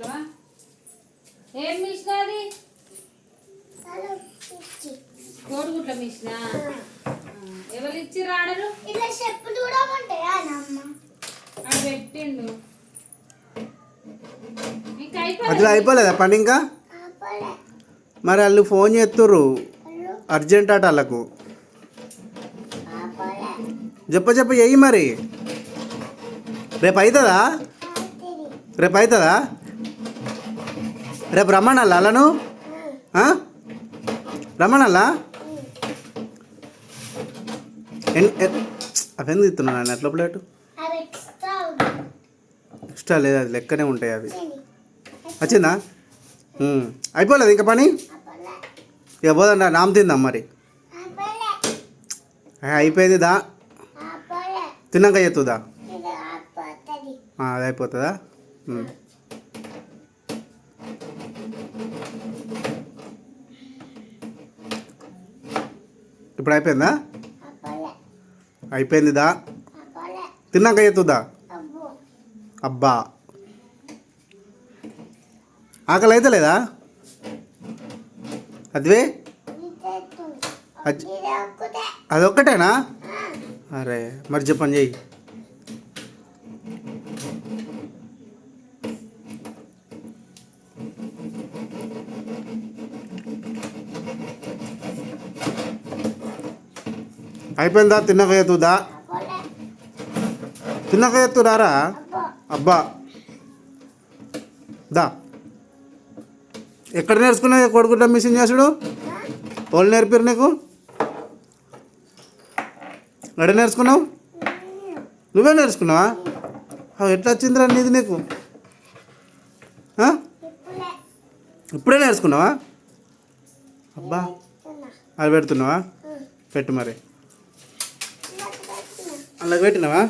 చేస్తున్నావా? ఏం మిషన్ అది? కోడిగుడ్ల మిషనా? ఎవరు ఇచ్చి రాడరు? ఇలా చెప్పులు కూడా ఉంటాయా అమ్మ? అది పెట్టిండు. అట్లా అయిపోలేదా పని ఇంకా? మరి వాళ్ళు ఫోన్ చేస్తుర్రు అర్జెంట్ అట వాళ్ళకు. చెప్ప చెయ్యి మరి. రేపు అవుతుందా? రేపు అవుతుందా? రేపు రమ్మనాలా వాళ్ళను? రమ్మనాలా? అవెందుకు ఇస్తున్నాను నేను అట్లా ప్లేటు ఎక్స్ట్రా లేదు, అది లెక్కనే ఉంటాయి అవి. వచ్చిందా? అయిపోలేదు ఇంకా పని? ఇక పోదండి నామ తిందాం మరి. అయిపోయింది దా, తిన్నాక చేస్తుందా? అది అయిపోతుందా? ఇప్పుడు అయిపోయిందా? అయిపోయింది దా, తిన్నాక చేస్తుందా? అబ్బా ఆకలి అయితే లేదా? అదివే అదొక్కటేనా? అరే మరి చెప్పండి చెయ్యి. అయిపోయిందా? తిన్నాక చేస్తుందా? తిన్నాక చేస్తున్నారా? అబ్బా దా. ఎక్కడ నేర్చుకున్నావు కోడిగుడ్ల మిషన్ చేసుడు? వాళ్ళు నేర్పారు నీకు? ఎక్కడ నేర్చుకున్నావు? నువ్వే నేర్చుకున్నావా? ఎట్లా వచ్చిందిరా నీది నీకు? ఇప్పుడే నేర్చుకున్నావా? అబ్బా అది పెడుతున్నావా? పెట్టు మరి. అలా పెట్టినావా?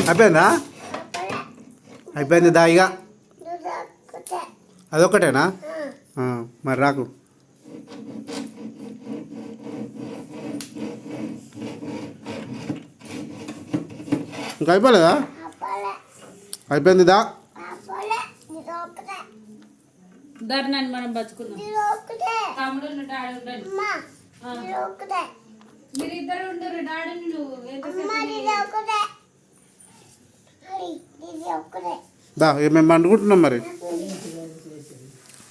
అయిపోయిందా? అయిపోయింది దా ఇక. అదొక్కటేనా? మరి రాకు. ఇంకా అయిపోలేదా? అయిపోయింది దా. ధర్నాన్ని మనం బతుకున్నాం. తమ్ముడు మీరిద్దరు ఉండరు. డాడీని నువ్వు దా మేము అనుకుంటున్నాం మరి.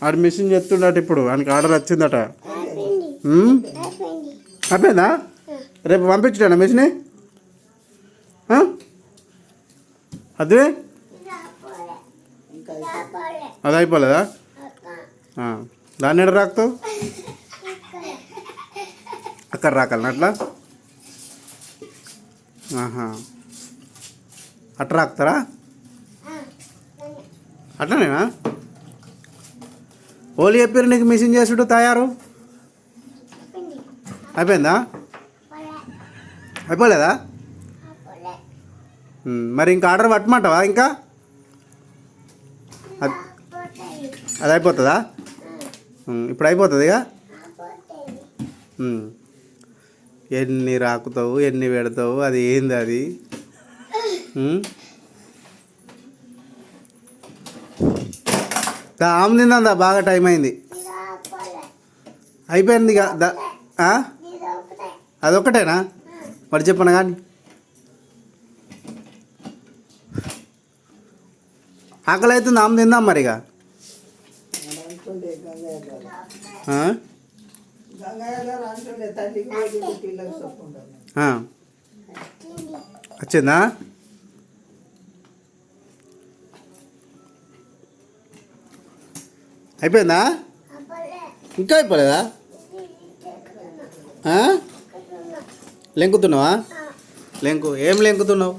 ఆడు మిషన్ చెప్తుండట ఇప్పుడు, ఆయనకి ఆర్డర్ వచ్చిందట. అయిపోయిందా? రేపు పంపించడా మిషన్? అదే అది అయిపోలేదా? దాన్ని ఎడ రాకుతావు? అక్కడ రాకాలనా అట్లా? అట్లా రాకుతారా? అట్లనేనా? ఓళ్ళు చెప్పారు నీకు మిషన్ చేసుడు తయారు? అయిపోయిందా? అయిపోలేదా? మరి ఇంకా ఆర్డర్ పట్టమంటావా? ఇంకా అది అయిపోతుందా? ఇప్పుడు అయిపోతుంది ఇక. ఎన్ని రాకుతావు, ఎన్ని పెడతావు, అది ఏంది అది? ఆమె తిందా, బాగా టైం అయింది. అయిపోయింది ఇక. అదొక్కటేనా? మరి చెప్పను కానీ. ఆకలి అవుతుంది, ఆమె తిందాం మరి ఇక. వచ్చిందా? అయిపోయిందా? ఇంకా అయిపోలేదా? లెంకుతున్నావా? లెంకు ఏం లెంకుతున్నావు?